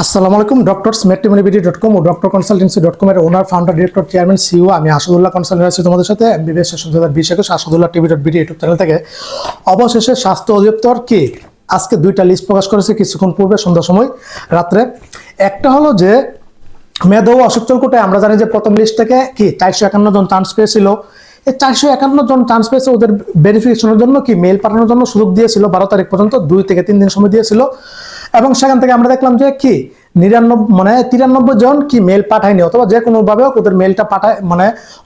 আসসালামু আলাইকুম। ডক্টরস ম্যাট্রিমনিবিডি.com ও doctor consultancy dot com এর owner, founder, director, chairman, CEO আমি আসাদুল্লাহ কনসালটেন্ট আছি তোমাদের সাথে MBBS session 2020 Asadullah TV dot BD YouTube channel থেকে। অবশেষে স্বাস্থ্য অধিদপ্তর কি আজকে দুইটা লিস্ট প্রকাশ করেছে কিছুক্ষণ পূর্বে সন্ধ্যার সময় রাত্রে। একটা হলো যে মেধা ও অসচ্ছল কোটায় আমরা জানি যে প্রথম লিস্ট থেকে কি 451 জন চান্স পেয়েছিল। এই 451 জন চান্স পেয়েছে, ওদের ভেরিফিকেশনের জন্য কি মেল পাঠানোর জন্য সুযোগ দিয়েছিল 12 তারিখ পর্যন্ত, 2 থেকে 3 দিন সময় দিয়েছিল। এবং সেখান থেকে আমরা দেখলাম যে কি 93 জন কি মেল পাঠায়নি, অথবা যে কোনো ভাবে ওদের মেলটা পাঠায়,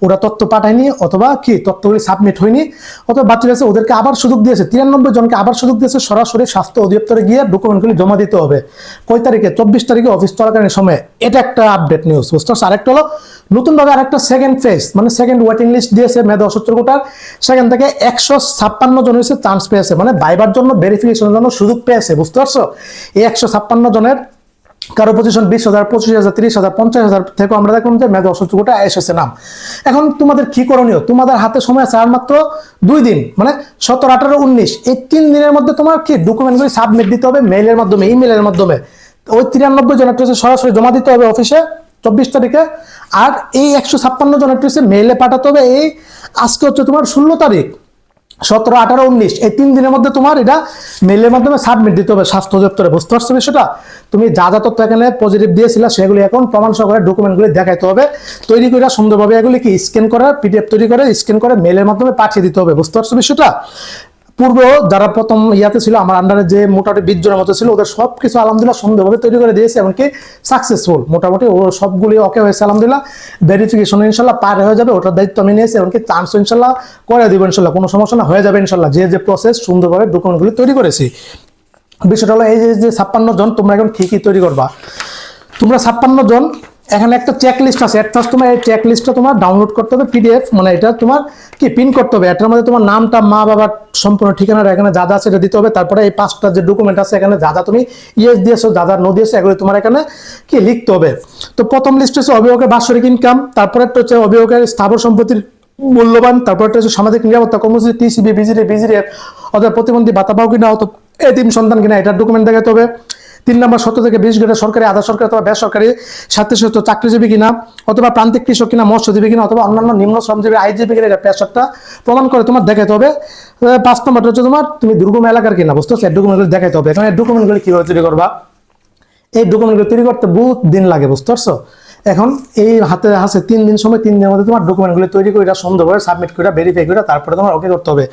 ওরা তথ্য পাঠায়নি, অথবা কি তথ্যগুলি সাবমিট হয়নি, অথবা বাচ্চা আছে। ওদেরকে আবার সুযোগ দিয়েছে, 93 জনকে আবার সুযোগ দিয়েছে সরাসরি স্বাস্থ্য অধিদপ্তরে গিয়ে ডকুমেন্টগুলি জমা দিতে হবে। কয় তারিখে? 24 তারিখে অফিস চলাকালীন সময়ে। এটা একটা আপডেট নিউজ, বুঝতে পারছো। আরেকটা হলো নতুনভাবে আরেকটা second phase, second waiting list দিয়েছে মেধা অসচ্ছল কোটার। সেখান থেকে 156 জন হয়েছে চান্স পেয়েছে, ভাইবার জন্য, ভেরিফিকেশনের জন্য সুযোগ পেয়েছে, বুঝতে পারছো। এই 156 জনের কারো পজিশন 20,000, 25,000, 30,000, 50,000 থেকে আমরা দেখলাম যে মেধা অসচ্ছল কোটা এসেছে নাম। এখন তোমাদের কি করণীয়? তোমাদের হাতে সময় আছে আর মাত্র 2 দিন, 17, 18, 19 এই 3 দিনের মধ্যে তোমার কি ডকুমেন্টগুলি সাবমিট দিতে হবে মেইলের মাধ্যমে, ইমেলের মাধ্যমে। ওই 93 জনের সরাসরি জমা দিতে হবে অফিসে 24 তারিখে। আর এই 156 জনের মেইলে পাঠাতে হবে। এই আজকে হচ্ছে তোমার 16 তারিখ, 17, 18, 19 এই 3 দিনের মধ্যে তোমার এটা মেইলের মাধ্যমে সাবমিট দিতে হবে স্বাস্থ্য দপ্তরে, বুঝতে পারছো বিষয়টা। তুমি যা যা তথ্য এখানে পজিটিভ দিয়েছিল সেগুলি এখন প্রমাণ সহকারে ডকুমেন্টগুলি দেখাইতে হবে, তৈরি করে সুন্দরভাবে এগুলি কি স্ক্যান করে, পিডিএফ তৈরি করে স্ক্যান করে মেইলের মাধ্যমে পাঠিয়ে দিতে হবে, বুঝতে পারছো বিষয়টা। পূর্ব যারা প্রথম ইয়াতে ছিল আমার আন্ডারে, যে মোটামুটি 20 জনের মতো ছিল, ওদের সবকিছু আলহামদুলিল্লাহ সুন্দরভাবে তৈরি করে দিয়েছে, এমনকি সাকসেসফুল মোটামুটি ও সবগুলি ওকে হয়েছে আলহামদুলিল্লাহ। ভেরিফিকেশন ইনশাল্লাহ পার হয়ে যাবে, ওটার দায়িত্ব আমি নিয়েছি, এমনকি চান্স ইনশাল্লাহ করে দিব ইনশাল্লাহ, কোনো সমস্যা না, হয়ে যাবে ইনশাল্লাহ। যে প্রসেস সুন্দরভাবে ডকুমেন্টগুলি তৈরি করেছি। বিষয়টা হলো এই যে 56 জন তোমরা এখন কি কি তৈরি করবা। তোমরা 56 জন এখানে একটা চেক লিস্ট আছে, ফার্স্ট তোমার এই চেক লিস্টটা তোমার ডাউনলোড করতে হবে পিডিএফ, এটা তোমার কি প্রিন্ট করতে হবে। এটার মধ্যে তোমার নামটা, মা বাবার সম্পূর্ণ ঠিকানা এখানে যা যা আছে এটা দিতে হবে। তারপরে এই 5টা যে ডকুমেন্ট আছে এখানে যা যা তুমি ইয়েস দিয়েছো, যা যা নো দিয়েছো, এগুলো তোমার এখানে কি লিখতে হবে। তো প্রথম লিস্ট হচ্ছে অভিভাবকের বাৎসরিক ইনকাম, তারপরে একটা হচ্ছে অভিভাবকের স্থাবর সম্পত্তির মূল্যবান, তারপর একটা হচ্ছে সামাজিক নিরাপত্তা কর্মসূচি, টিসিবি, বিজিএফ অথবা প্রতিবন্ধী ভাতা পাও কিনা, অথবা এতিম সন্তান কিনা, এটার ডকুমেন্ট দেখাতে হবে। 3 নম্বর 17 থেকে 20 গ্রেডের সরকারি, আধা সরকারি অথবা বেসরকারি স্বায়ত্তশাসিত চাকরিজীবী কিনা, অথবা প্রান্তিক কৃষক কিনা, মৎস্যজীবী কিনা, অথবা অন্যান্য নিম্ন শ্রমজীবী আইনজীবী কিনা, এটা পেশাটা প্রমাণ করে তোমার দেখাতে হবে। 5 নম্বরটা হচ্ছে তোমার তুমি দুর্গম এলাকার কিনা, বুঝতে পারছো, ডকুমেন্টগুলো দেখাতে হবে। এখন এই ডকুমেন্টগুলো কিভাবে তৈরি করবা? এই ডকুমেন্টগুলো তৈরি করতে বহুত দিন লাগে, বুঝতে পারছো। এখন এই হাতে আছে 3 দিন সময়, 3 দিনের মধ্যে তোমার ডকুমেন্টগুলো তৈরি করে সুন্দরভাবে সাবমিট করে ভেরিফাই করে তারপরে তোমার ওকে করতে হবে।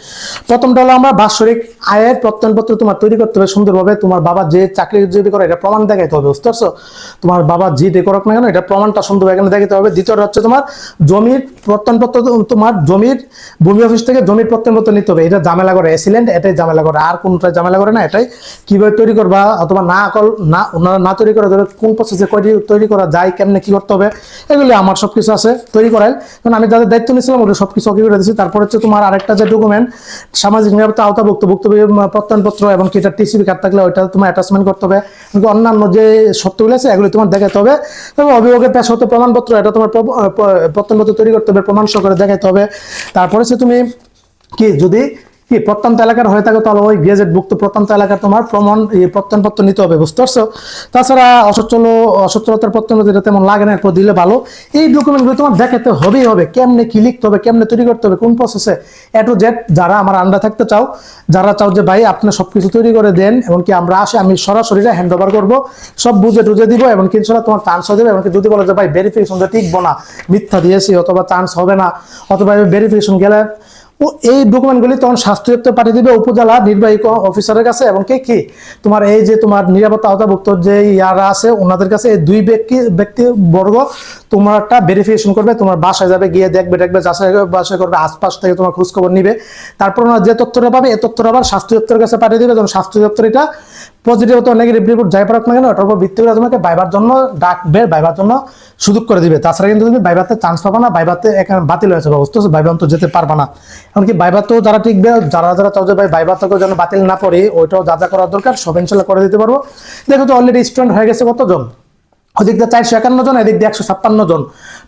প্রথমটা হলো আমরা বাৎসরিক আয়ের প্রত্যয়নপত্র তোমার তৈরি করতে হবে সুন্দরভাবে। তোমার বাবা যে চাকরিজীবী করে এটা প্রমাণ দেখাইতে হবে, বুঝতে পারছো। তোমার বাবা যেটা করুক না কেন এটা প্রমাণটা সুন্দরভাবে এখানে দেখাতে হবে। দ্বিতীয়টা হচ্ছে তোমার জমির প্রত্যয়নপত্র, তোমার জমির ভূমি অফিস থেকে জমির প্রত্যয়নপত্র নিতে হবে। এটা ঝামেলা করে এসিলেন্ট, এটাই ঝামেলা করে, আর কোনটা ঝামেলা করে না। এটাই কিভাবে তৈরি করবা, অথবা ওনারা না তৈরি করে কোন প্রসেসে তৈরি করা যায়, কেমনে কি করতে হবে, এগুলি আমার সবকিছু আছে তৈরি করাই। কারণ আমি যাদের দায়িত্ব নিয়েছিলাম ওটা সবকিছু ওকে করে দিচ্ছি। তারপর হচ্ছে তোমার আরেকটা যে ডকুমেন্ট, সামাজিক নিরাপত্তা আওতাভুক্ত প্রত্যয়নপত্র এবং কিটা টিসিবি কার্ড থাকলে ওইটা তোমার অ্যাটাচমেন্ট করতে হবে। অন্যান্য যে সত্যগুলো আছে এগুলি তোমার দেখাতে হবে। এবং অভিভাবকের পেশাগত প্রমাণপত্র, এটা তোমার প্রত্যয়নপত্র তৈরি করতে হবে, প্রমাণ সহকারে দেখাতে হবে। তারপরে হচ্ছে তুমি কি যদি প্রত্যন্ত এলাকার হয়ে থাকে তাহলে ওই গেজেটভুক্ত প্রত্যন্ত এলাকার তোমার প্রত্যয়নপত্র নিতে হবে, বুঝতে পারছো। তাছাড়া অসচ্ছলতার প্রত্যয়নপত্র এটা তেমন লাগে না, এরপর দিলে ভালো। এই ডকুমেন্টগুলো তোমার দেখাতে হবেই হবে, কেমনে কি লিখতে হবে, কেমনে তৈরি করতে হবে, কোন প্রসেসে, এ টু জেড। যারা আমার আন্ডার থাকতে চাও, যারা চাও যে ভাই আপনি সবকিছু তৈরি করে দেন, এমনকি আমরা আমি সরাসরি হ্যান্ড ওভার করবো, সব বুঝে টুঝে দিব, এমনকি ইনশাল্লাহ তোমার চান্স হয়ে যাবে। এমনকি যদি বলো যে ভাই ভেরিফিকেশনটা টিকবো না, মিথ্যা দিয়েছি, অথবা চান্স হবে না, অথবা ভেরিফিকেশন গেলে এই ডকুমেন্টগুলি তখন স্বাস্থ্য দপ্তর পাঠিয়ে দিবে উপজেলা নির্বাহী অফিসারের কাছে, এবং কি তোমার এই যে তোমার নিরাপত্তা আওতাভুক্ত যে ইয়ারা আছে ওনাদের কাছে। এই 2 ব্যক্তি বর্গ তোমার একটা ভেরিফিকেশন করবে, তোমার বাসায় যাবে, গিয়ে দেখবে বাসায় করবে, আশপাশ থেকে তোমার খোঁজ খবর নিবে। তারপর ওনারা যে তথ্যটা পাবে এই তথ্যটা আবার স্বাস্থ্য দপ্তরের কাছে পাঠিয়ে দিবে। যখন স্বাস্থ্য দপ্তর এটা পজিটিভ অথবা নেগেটিভ রিপোর্ট যাই পারক না কেন, ওটার উপর ভিত্তি করে তোমাকে ভাইবার জন্য ডাকবে, ভাইবার জন্য সুযোগ করে দিবে। তাছাড়া কিন্তু তুমি ভাইবাতে চান্স পাবা না, ভাইবাতে এখানে বাতিল হয়েছে, বুঝতে পারছো, ভাইবা তো যেতে পারবা না। এমনকি ভাইবাতেও যারা টিকবে, যারা চাও যে ভাই ভাইবাতেও যেন বাতিল না পড়ে, ওইটাও যা যা করার দরকার সব ইনশাল্লাহ করে দিতে পারবো। দেখো তো অলরেডি স্টুডেন্ট হয়ে গেছে কতজন, ওদিক দিয়ে 451 জন, এদিক দিয়ে 156 জন,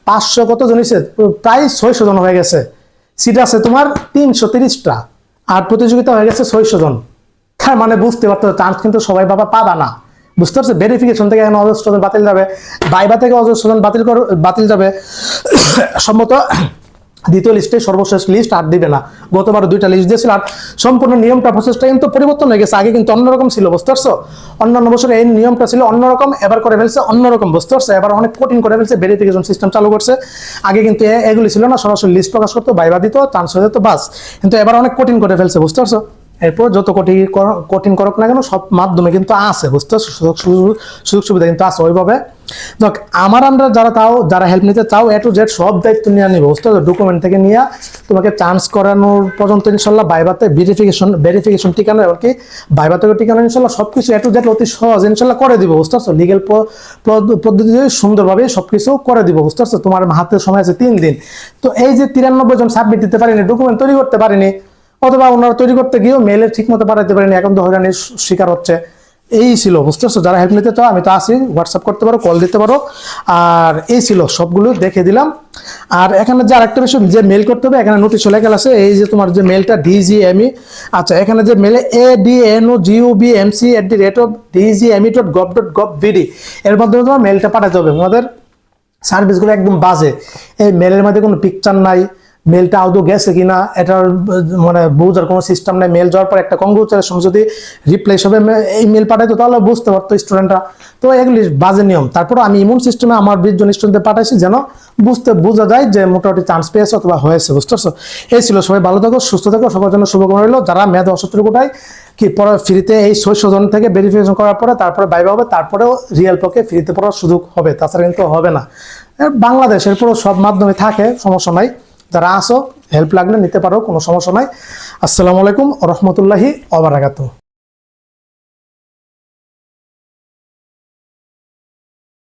500 কত জন হয়েছে, প্রায় 600 জন হয়ে গেছে। সিট আছে তোমার 330টা, আর প্রতিযোগিতা হয়ে গেছে 600 জন। তার বুঝতে পারতো চান্স কিন্তু সবাই বাবা পাবা না, বুঝতে পারছো? ভেরিফিকেশন থেকে এখন অজস্র জন বাতিল যাবে, ভাইবা থেকে অজস্র জন বাতিল যাবে সম্মত। দ্বিতীয় লিস্টে সর্বশেষ লিস্ট আর দিবে না। গতবার 2টা লিস্ট দিয়েছিল, আর সম্পূর্ণ নিয়মটা প্রসেসটা কিন্তু পরিবর্তন হয়ে গেছে। আগে কিন্তু অন্যরকম ছিল, বুঝতে পারছো? অন্যান্য বছর এই নিয়মটা ছিল অন্যরকম, এবার করে ফেলছে অন্যরকম, বুঝতে পারছো? এবার অনেক কঠিন করে ফেলছে, ভেরিফিকেশন সিস্টেম চালু করছে। আগে কিন্তু এগুলি ছিল না, সরাসরি লিস্ট প্রকাশ করতো, ভাইবা দিত, চান্স হয়ে যেত, বাস। কিন্তু এবার অনেক কঠিন করে ফেলছে, বুঝতে পারছো? এরপর যত কঠিন করুক না কেন, সব মাধ্যমে কিন্তু আছে, বুঝতে পারছো? সুযোগ সুবিধা কিন্তু আছে ওইভাবে। দেখ, আমার আমরা যারা হেল্প নিতে চাও, A to Z সব দায়িত্ব নিয়ে নিবো, বুঝতে পারছো? ডকুমেন্ট থেকে নিয়ে তোমাকে চান্স করানোর পর্যন্ত ইনশাল্লাহ, ভাইভাতে ভেরিফিকেশন টিকানো, এমনকি ভাইভা থেকে টিকানো, ইনশাল্লাহ সবকিছু A to Z অতি সহজ ইনশাল্লাহ করে দিব, বুঝতে পারছো? লিগেল পদ্ধতিতে সুন্দরভাবে সবকিছু করে দিব, বুঝতে পারছো? তোমার হাতে সময় আছে 3 দিন। তো এই যে 93 জন সাবমিট দিতে পারিনি, ডকুমেন্ট তৈরি করতে পারিনি, অথবা ওনারা তৈরি করতে গিয়েও মেলে ঠিক মতো পাঠাতে পারেনি, এখন তো হয়রানির শিকার হচ্ছে। এই ছিল, বুঝতে পারছো? যারা হেল্প নিতে চাও আমি তো আছি, হোয়াটসঅ্যাপ করতে পারো, কল দিতে পারো। আর এই ছিল, সবগুলো দেখে দিলাম। আর এখানে যে আরেকটা বিষয়, যে মেল করতে হবে, এখানে নোটিশ চলে গেল আছে, এই যে তোমার যে মেলটা DGME, আচ্ছা এখানে যে মেলে adnogubmc@dgme.gov.bd, এর মাধ্যমে তোমার মেলটা পাঠাতে হবে। তোমাদের সার্ভিসগুলো একদম বাজে, এই মেলের মধ্যে কোনো পিকচার নাই, মেলটা আদৌ গেছে কিনা এটার মানে বোঝার কোনো সিস্টেম নেই। মেল যাওয়ার পর একটা কংগ্রেচুলেশন যদি রিপ্লাই হিসেবে এই মেল পাঠাইতো, তাহলে বুঝতে পারতো স্টুডেন্টরা। তো এগুলি বাজে নিয়ম। তারপর আমি ইমন সিস্টেমে আমার 20 জন স্টুডেন্টদের পাঠাইছি, যেন বোঝা যায় যে মোটামুটি চান্স পেয়েছে অথবা হয়েছে, বুঝতে পারছো? এই ছিল, সবাই ভালো থাকো, সুস্থ থাকো, সবার জন্য শুভকামনা রইল। যারা মেয়াদ অসত্তর কোটায় কি পরে ফ্রিতে এই 600 জন থেকে ভেরিফিকেশন করার পরে তারপরে ভাইবা হবে, তারপরেও রিয়েল পক্ষে ফ্রিতে পড়ার সুযোগ হবে, তাছাড়া কিন্তু হবে না। বাংলাদেশের পুরো সব মাধ্যমে থাকে, সমস্যা নাই। যারা আসো, হেল্প লাগলে নিতে পারো, কোনো সমস্যা নাই। আসসালামু আলাইকুম ওয়া রাহমাতুল্লাহি ওয়া বারাকাতুহু।